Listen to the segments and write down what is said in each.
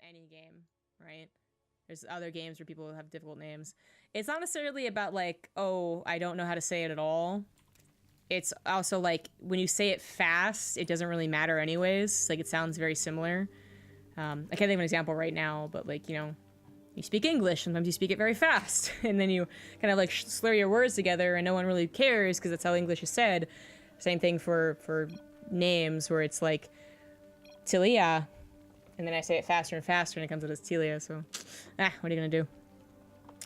any game, right? There's other games where people have difficult names. It's not necessarily about like, oh, I don't know how to say it at all. It's also like when you say it fast, it doesn't really matter anyways. Like it sounds very similar. I can't think of an example right now, but like, you know, you speak English, sometimes you speak it very fast, and then you kind of like slur your words together and no one really cares because that's how English is said. Same thing for names where it's like Tilea, and then I say it faster and faster and it comes out as Tilea, so what are you gonna do?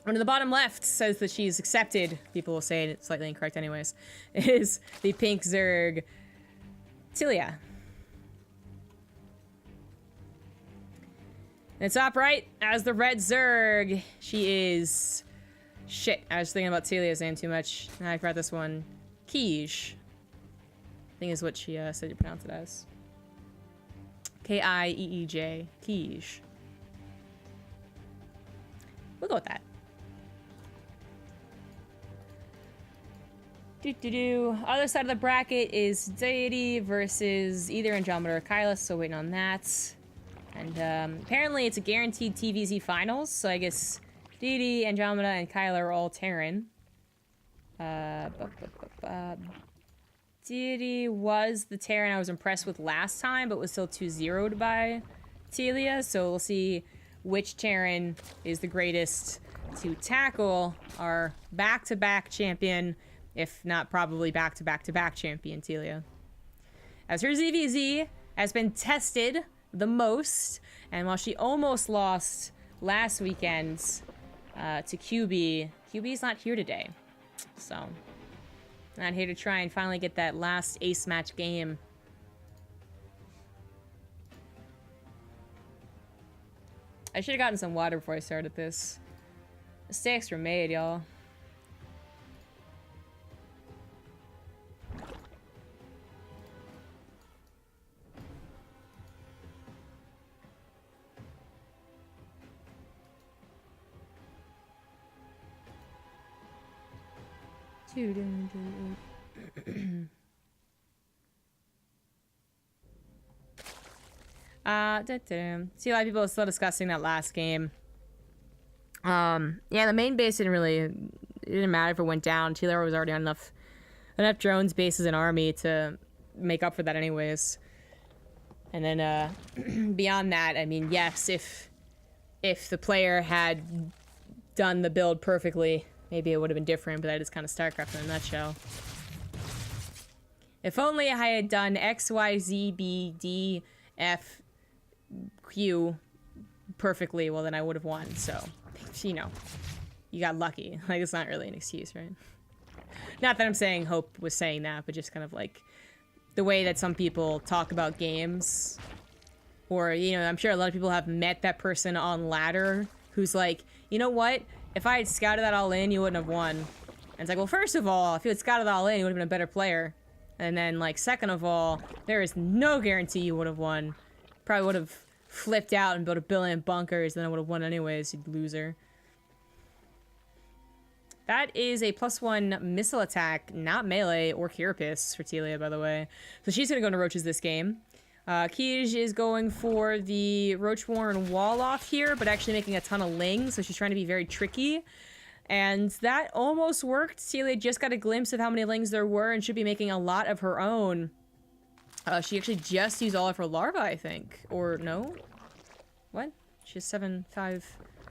One to the bottom left says that she's accepted. People will say it slightly incorrect anyways. It is the pink Zerg Tilea. And it's top right as the red Zerg. She is... Shit, I was thinking about Telia's name too much. I forgot this one. Kiyj. I think is what she said you pronounce it as. K-I-E-E-J. Kiyj. We'll go with that. Other side of the bracket is Deity versus either Andromeda or Kayla, so waiting on that. And apparently it's a guaranteed TVZ finals, so I guess Deity, Andromeda, and Kayla are all Terran. Deity was the Terran I was impressed with last time, but was still 2-0'd by Tilea, so we'll see which Terran is the greatest to tackle our back-to-back champion, if not probably back-to-back-to-back champion, Tilea. As her ZVZ has been tested the most, and while she almost lost last weekend to QB, QB's not here today. So, not here to try and finally get that last ace match game. I should have gotten some water before I started this. Mistakes were made, y'all. See, a lot of people are still discussing that last game. Yeah, the main base didn't really... It didn't matter if it went down. Tilea was already on enough drones, bases, and army to make up for that anyways. And then, beyond that, I mean, yes, if the player had done the build perfectly, maybe it would have been different, but that is kind of StarCraft in a nutshell. If only I had done X, Y, Z, B, D, F, Q perfectly, well then I would have won, so, you know, you got lucky. Like, it's not really an excuse, right? Not that I'm saying Hope was saying that, but just kind of like the way that some people talk about games. Or, you know, I'm sure a lot of people have met that person on ladder who's like, you know what? If I had scouted that all in, you wouldn't have won. And it's like, well, first of all, if you had scouted that all in, you would have been a better player. And then, like, second of all, there is no guarantee you would have won. Probably would have flipped out and built 1 billion bunkers, then I would have won anyways, you loser. That is a +1 missile attack, not melee or carapace for Tilea, by the way. So she's gonna go into roaches this game. Kiyj is going for the Roach Warren wall off here, but actually making a ton of lings, so she's trying to be very tricky. And that almost worked. Tilea just got a glimpse of how many lings there were and should be making a lot of her own. She actually just used all of her larvae, I think. Or no? What? She has 7-5...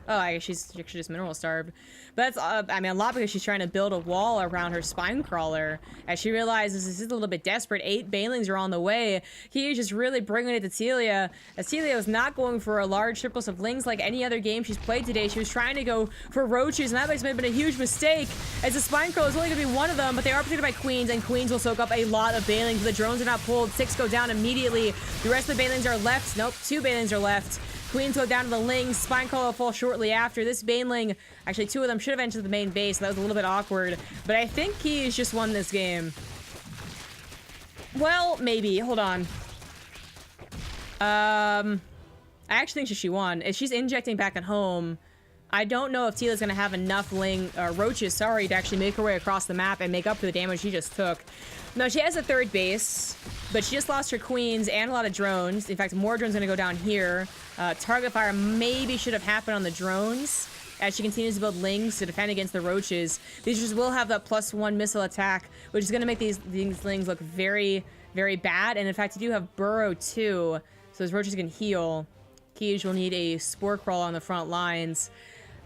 Oh, I guess she's actually just mineral starved. But that's, I mean, a lot because she's trying to build a wall around her spine crawler. As she realizes this is a little bit desperate. 8 banelings are on the way. He is just really bringing it to Tilea. As Tilea was not going for a large surplus of lings like any other game she's played today. She was trying to go for roaches, and that might have been a huge mistake. As the spine crawler is only going to be one of them, but they are protected by queens, and queens will soak up a lot of banelings. The drones are not pulled. 6 go down immediately. The rest of the banelings are left. Nope, 2 banelings are left. Queens go down to the lings. Spine Crawler will fall shortly after. This Baneling, actually 2 of them should have entered the main base. So that was a little bit awkward. But I think Kiyj just won this game. Well, maybe. Hold on. I actually think she won. If she's injecting back at home, I don't know if Tila's going to have enough roaches, sorry, to actually make her way across the map and make up for the damage she just took. No, she has a third base, but she just lost her queens and a lot of drones. In fact, more drones going to go down here. Target fire maybe should have happened on the drones as she continues to build lings to defend against the roaches. These just will have that +1 missile attack, which is going to make these lings look very, very bad. And in fact, you do have burrow too, so those roaches can heal. Kiyj will need a spore crawl on the front lines.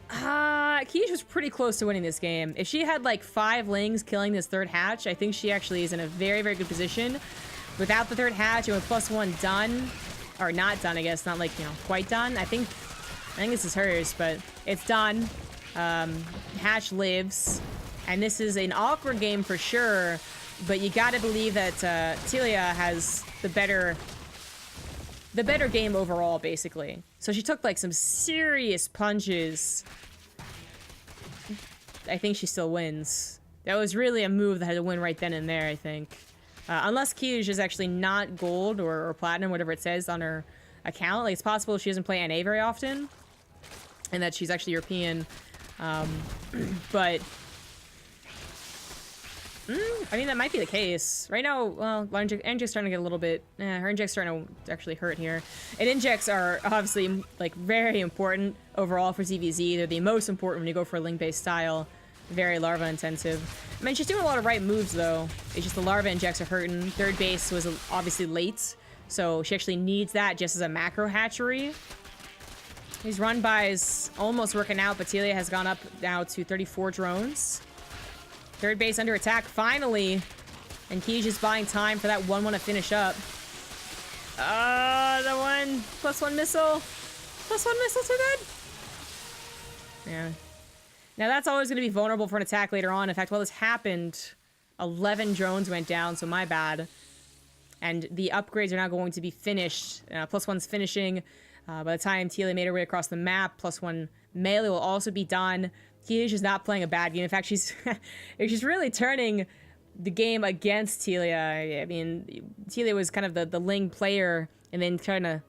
Kiyj was pretty close to winning this game. If she had like 5 lings killing this third hatch, I think she actually is in a very, very good position. Without the third hatch and with +1 done, or not done, I guess, not like, you know, quite done. I think this is hers, but it's done. Hatch lives, and this is an awkward game for sure, but you gotta believe that Tilea has the better game overall, basically. So she took like some serious punches. I think she still wins. That was really a move that had to win right then and there, I think. Unless Kiyj is actually not gold or platinum, whatever it says on her account. Like, it's possible she doesn't play NA very often, and that she's actually European. But I mean, that might be the case. Right now, well, inject's starting to get a little bit... her inject's starting to actually hurt here. And injects are obviously, like, very important overall for ZVZ. They're the most important when you go for a link-based style. Very larva intensive. I mean, she's doing a lot of right moves, though. It's just the larva injects are hurting. Third base was obviously late, so she actually needs that just as a macro hatchery. These run-bys almost working out, but Tilea has gone up now to 34 drones. Third base under attack, finally. And Kiyj is buying time for that 1-1 to finish up. The one. +1 missile. +1 missile, too good. Yeah. Now that's always going to be vulnerable for an attack later on. In fact, while this happened, 11 drones went down, so my bad. And the upgrades are now going to be finished. +1's finishing. By the time Tilea made her way across the map, +1 melee will also be done. Kiyj is not playing a bad game. In fact, she's really turning the game against Tilea. I mean, Tilea was kind of the Ling player, and then try to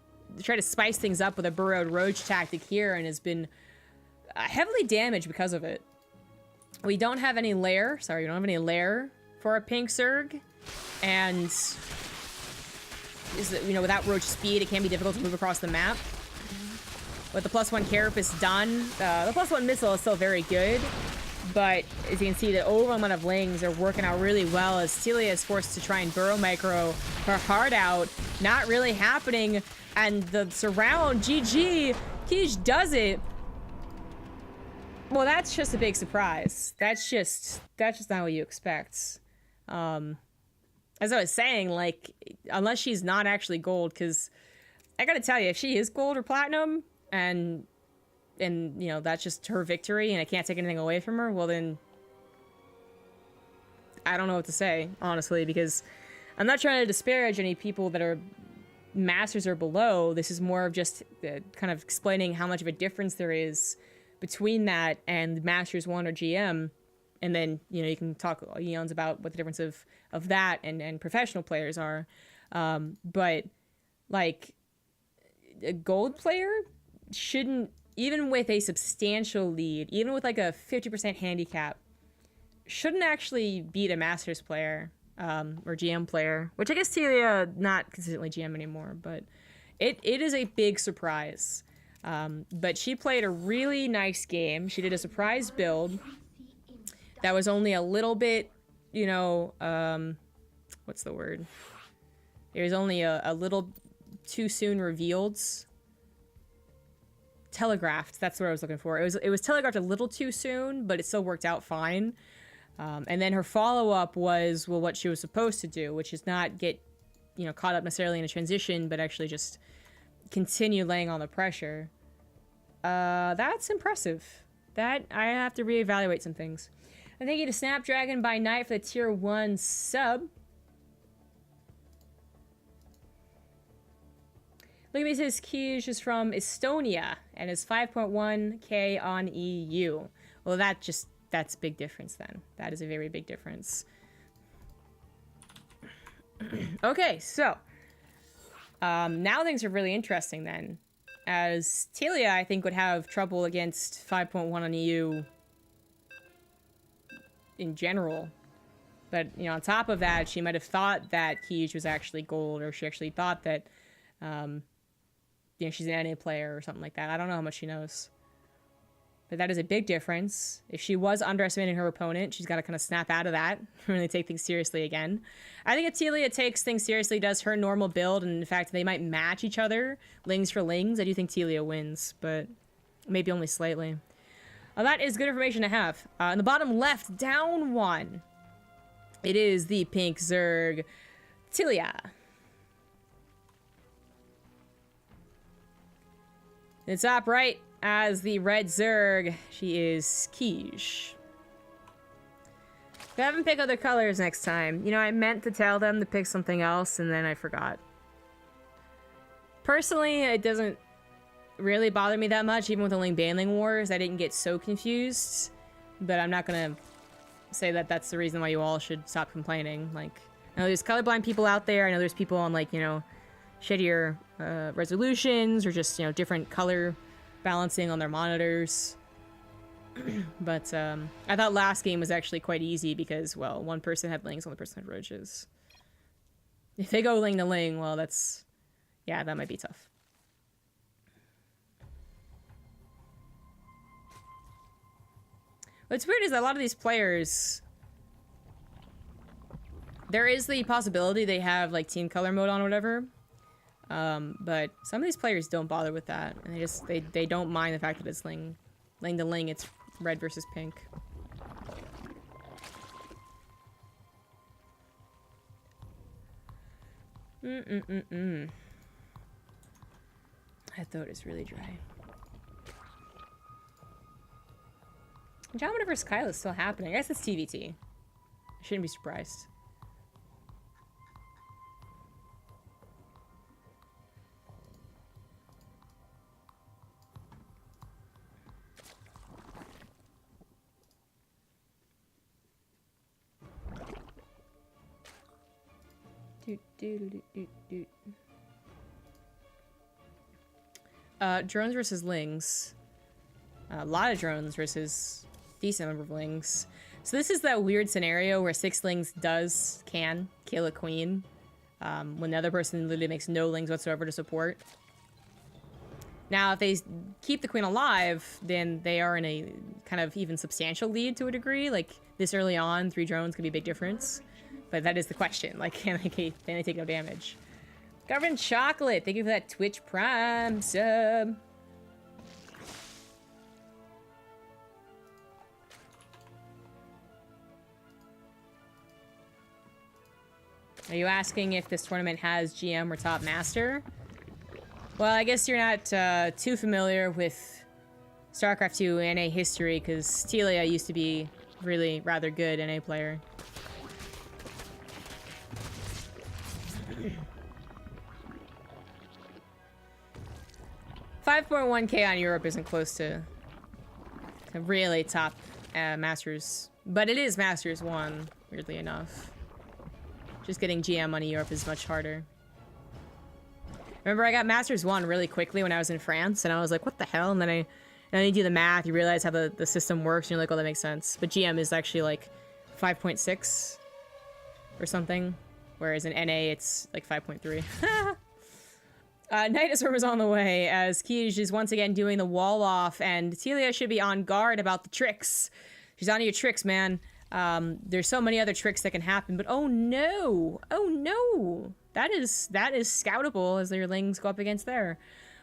spice things up with a burrowed roach tactic here, and has been heavily damaged because of it. We don't have any lair. Sorry, we don't have any lair for a pink Zerg, and without roach speed, it can be difficult to move across the map. With the +1 carapace done, the +1 missile is still very good, but as you can see, the overall amount of lings are working out really well as Tilea is forced to try and burrow micro her heart out. Not really happening, and the surround, GG, Kiyj does it. Well, that's just a big surprise. That's just not what you expect. As I was saying, like, unless she's not actually gold, because I gotta tell you, if she is gold or platinum, and you know, that's just her victory and I can't take anything away from her, well then I don't know what to say, honestly, because I'm not trying to disparage any people that are masters or below. This is more of just kind of explaining how much of a difference there is between that and masters 1 or GM, and then, you know, you can talk eons about what the difference of that and professional players are. But like, a gold player shouldn't, even with a substantial lead, even with like a 50% handicap, shouldn't actually beat a Masters player or GM player, which I guess Tilea not consistently GM anymore, but it is a big surprise. But she played a really nice game. She did a surprise build that was only a little bit, you know, what's the word? It was only a little too soon revealed. Telegraphed, that's what I was looking for. It was telegraphed a little too soon, but it still worked out fine. And then her follow-up was, well, what she was supposed to do, which is not get, you know, caught up necessarily in a transition, but actually just continue laying on the pressure. That's impressive. That, I have to reevaluate some things. And thank you to Snapdragon by Night for the tier 1 sub. Look at me, it says Kiyj is from Estonia and is 5.1k on EU. Well, that's a big difference then. That is a very big difference. Okay, so now things are really interesting then. as Tilea, I think, would have trouble against 5.1 on EU in general. But, you know, on top of that, she might have thought that Kiyj was actually gold, or she actually thought that, you know, she's an NA player or something like that. I don't know how much she knows. But that is a big difference. If she was underestimating her opponent, she's got to kind of snap out of that and really take things seriously again. I think if Tilea takes things seriously, does her normal build, and in fact, they might match each other, lings for lings, I do think Tilea wins, but maybe only slightly. That is good information to have. In the bottom left, down one, it is the pink Zerg, Tilea. In the top right, as the red Zerg, she is Kiyj. If I haven't picked other colors next time, you know, I meant to tell them to pick something else, and then I forgot. Personally, it doesn't really bother me that much, even with the Ling Banling Wars. I didn't get so confused, but I'm not gonna say that that's the reason why you all should stop complaining. Like, I know there's colorblind people out there. I know there's people on, like, you know, shittier resolutions, or just, you know, different color balancing on their monitors. But I thought last game was actually quite easy because, well, one person had lings, one person had roaches. If they go ling to ling, well, that's, yeah, that might be tough. What's weird is that a lot of these players, there is the possibility they have, like, team color mode on or whatever. But some of these players don't bother with that, and they don't mind the fact that it's ling to ling, it's red versus pink. My throat is really dry. Andromeda vs. Kyle is still happening. I guess it's TVT. I shouldn't be surprised. Drones versus lings. A lot of drones versus decent number of lings. So this is that weird scenario where 6 lings can kill a queen, when the other person literally makes no lings whatsoever to support. Now, if they keep the queen alive, then they are in a kind of even substantial lead to a degree. Like, this early on, 3 drones could be a big difference. But that is the question. Like, can they take no damage? Government Chocolate, thank you for that Twitch Prime sub. Are you asking if this tournament has GM or Top Master? Well, I guess you're not too familiar with StarCraft 2 NA history, because Tilea used to be really rather good NA player. $5.1K on Europe isn't close to really top Masters, but it is Masters 1, weirdly enough. Just getting GM money Europe is much harder. Remember, I got Masters 1 really quickly when I was in France, and I was like, what the hell? And then you do the math, you realize how the system works, and you're like, oh, that makes sense. But GM is actually like 5.6 or something, whereas in NA it's like 5.3. Night Storm is on the way, as Kiyj is once again doing the wall off, and Tilea should be on guard about the tricks. She's on to your tricks, man. There's so many other tricks that can happen, but oh no! Oh no! That is scoutable as your lings go up against there.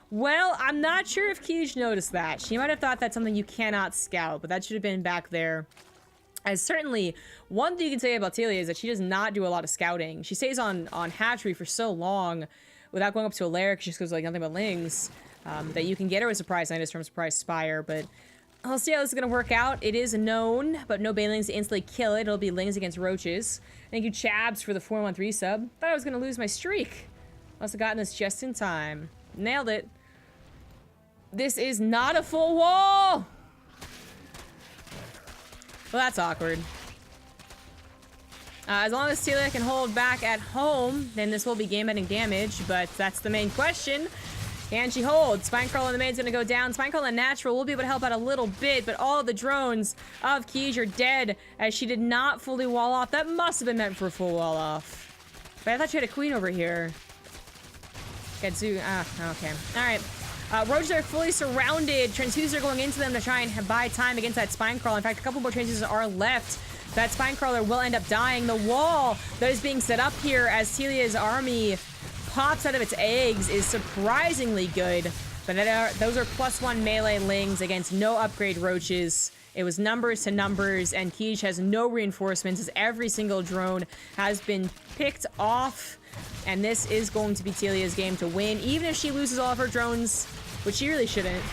Well, I'm not sure if Kiyj noticed that. She might have thought that's something you cannot scout, but that should have been back there. As certainly, one thing you can say about Tilea is that she does not do a lot of scouting. She stays on hatchery for so long without going up to a lair, because she just goes like nothing but lings, that you can get her with Surprise Night from Surprise Spire, but I'll see how this is going to work out. It is known, but no banelings to instantly kill it. It'll be lings against roaches. Thank you, Chabs, for the 413 sub. Thought I was going to lose my streak. Must have gotten this just in time. Nailed it. This is not a full wall! Well, that's awkward. As long as Tilea can hold back at home, then this will be game-ending damage, but that's the main question. Can she hold? Spinecrawler in the main's gonna go down. Spinecrawler in natural will be able to help out a little bit, but all of the drones of Kiyj are dead as she did not fully wall off. That must have been meant for a full wall off. But I thought she had a queen over here. Getsu, okay. All right. Roaches are fully surrounded. Transfuser going into them to try and buy time against that Spinecrawler. In fact, a couple more Transfusers are left. That Spinecrawler will end up dying. The wall that is being set up here as Telea's army pops out of its eggs is surprisingly good. But those are +1 melee lings against no upgrade roaches. It was numbers to numbers, and Kiyj has no reinforcements as every single drone has been picked off. And this is going to be Telea's game to win, even if she loses all of her drones, which she really shouldn't.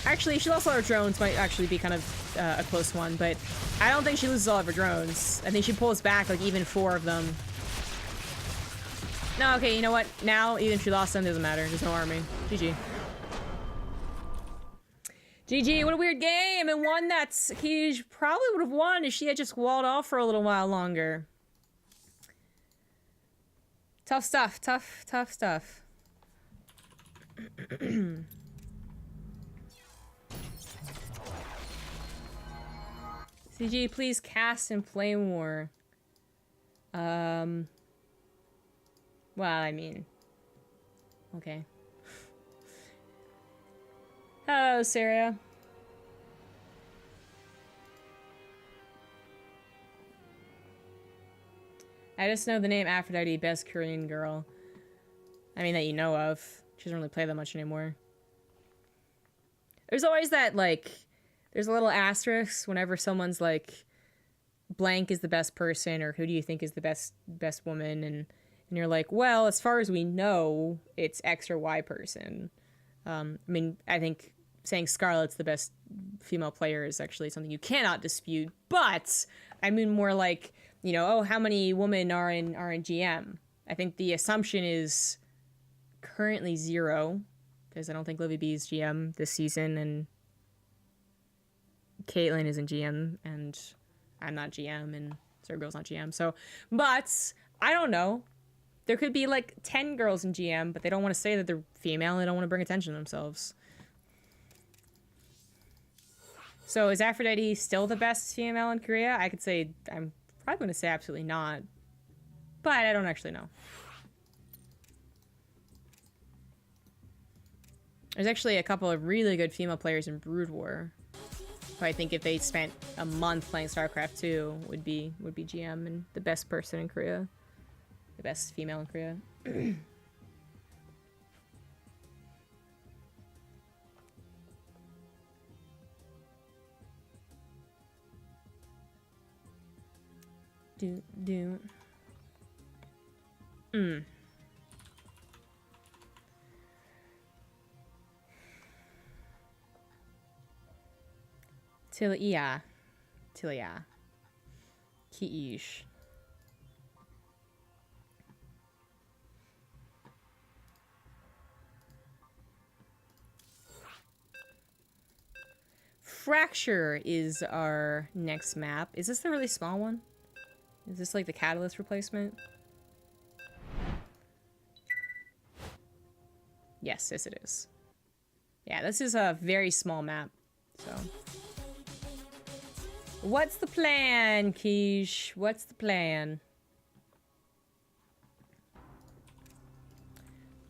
Actually, if she lost all her drones, might actually be kind of a close one, but I don't think she loses all of her drones. I think she pulls back like even 4 of them. No, okay, you know what? Now, even if she lost them, doesn't matter. There's no army. GG. GG, what a weird game, and one that Kiyj probably would have won if she had just walled off for a little while longer. Tough stuff, tough stuff. CG, please cast in Flame War. Well, I mean... Okay. Hello, Sarah. I just know the name Aphrodite, best Korean girl. I mean, that you know of. She doesn't really play that much anymore. There's always that, like... There's a little asterisk whenever someone's like, blank is the best person, or who do you think is the best woman, and you're like, well, as far as we know, it's X or Y person. I mean, I think saying Scarlett's the best female player is actually something you cannot dispute, but I mean more like, you know, oh, how many women are in GM? I think the assumption is currently 0, because I don't think Livy B is GM this season, and Caitlyn is in GM, and I'm not GM, and Sarah Girl's not GM, so, but, I don't know. There could be, like, 10 girls in GM, but they don't want to say that they're female, and they don't want to bring attention to themselves. So, is Aphrodite still the best female in Korea? I could say, I'm probably going to say absolutely not, but I don't actually know. There's actually a couple of really good female players in Brood War. I think if they spent a month playing StarCraft 2, would be GM and the best person in Korea. The best female in Korea. Tilea. Kiyj. Fracture is our next map. Is this the really small one? Is this like the catalyst replacement? Yes, it is. Yeah, this is a very small map, so... What's the plan, Kiyj? What's the plan?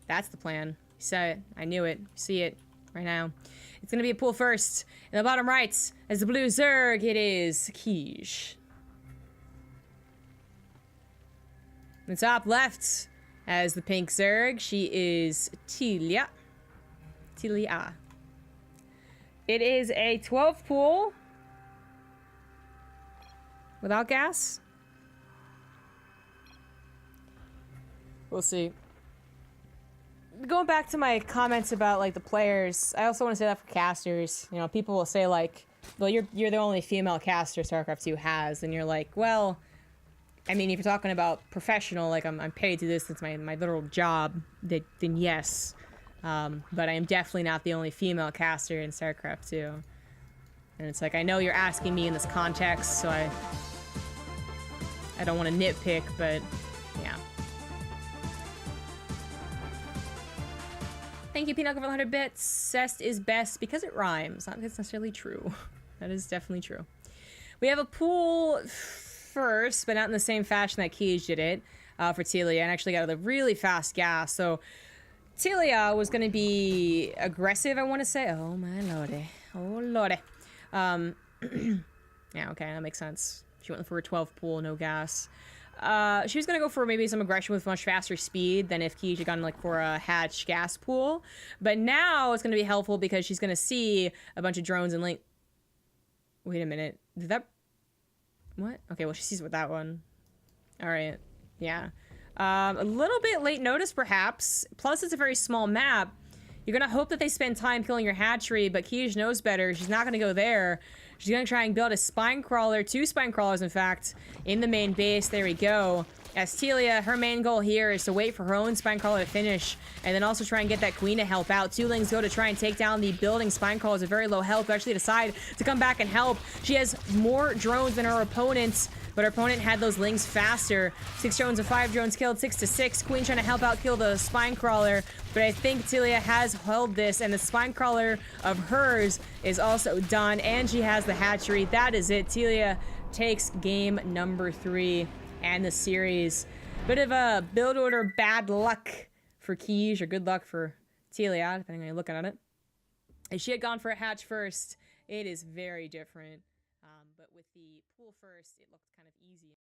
That's the plan. You said it. I knew it. See it right now. It's gonna be a pool first. In the bottom right, as the blue Zerg, it is Kiyj. In the top left, as the pink Zerg, she is Tilea. It is a 12 pool. Without gas? We'll see. Going back to my comments about, like, the players, I also want to say that for casters. You know, people will say, like, well, you're the only female caster StarCraft 2 has, and you're like, well, I mean, if you're talking about professional, like, I'm paid to this, it's my literal job, then yes. But I am definitely not the only female caster in StarCraft 2. And it's like, I know you're asking me in this context, so I don't want to nitpick, but yeah. Thank you, Peanut, for 100 bits. Cest is best because it rhymes. Not because it's necessarily true. That is definitely true. We have a pool first, but not in the same fashion that Kiyj did it for Tilea, and actually got a really fast gas. So Tilea was going to be aggressive, I want to say. Oh, my lordy. Oh, lordy. Yeah, okay, that makes sense. She went for a 12 pool, no gas. She was going to go for maybe some aggression with much faster speed than if Kiyj had gone like for a hatch gas pool. But now it's going to be helpful because she's going to see a bunch of drones and like... Wait a minute. Did that... What? Okay, well, she sees with that one. All right. Yeah. A little bit late notice, perhaps. Plus, it's a very small map. You're going to hope that they spend time killing your hatchery, but Kiyj knows better. She's not going to go there. She's going to try and build a spine crawler, 2 spine crawlers, in fact, in the main base. There we go. As Tilea, her main goal here is to wait for her own spine crawler to finish, and then also try and get that queen to help out. 2 lings go to try and take down the building spine crawlers at very low health, who actually decide to come back and help. She has more drones than her opponents, but her opponent had those lings faster. 6 drones and 5 drones killed, 6-6. Queen trying to help out kill the spine crawler, but I think Tilea has held this, and the spine crawler of hers is also done, and she has the hatchery. That is it. Tilea takes game number 3 and the series. Bit of a build order bad luck for Kiyj, or good luck for Tilea, depending on how you're looking at it. If she had gone for a hatch first, it is very different. But with the pool first, it looked kind of easy.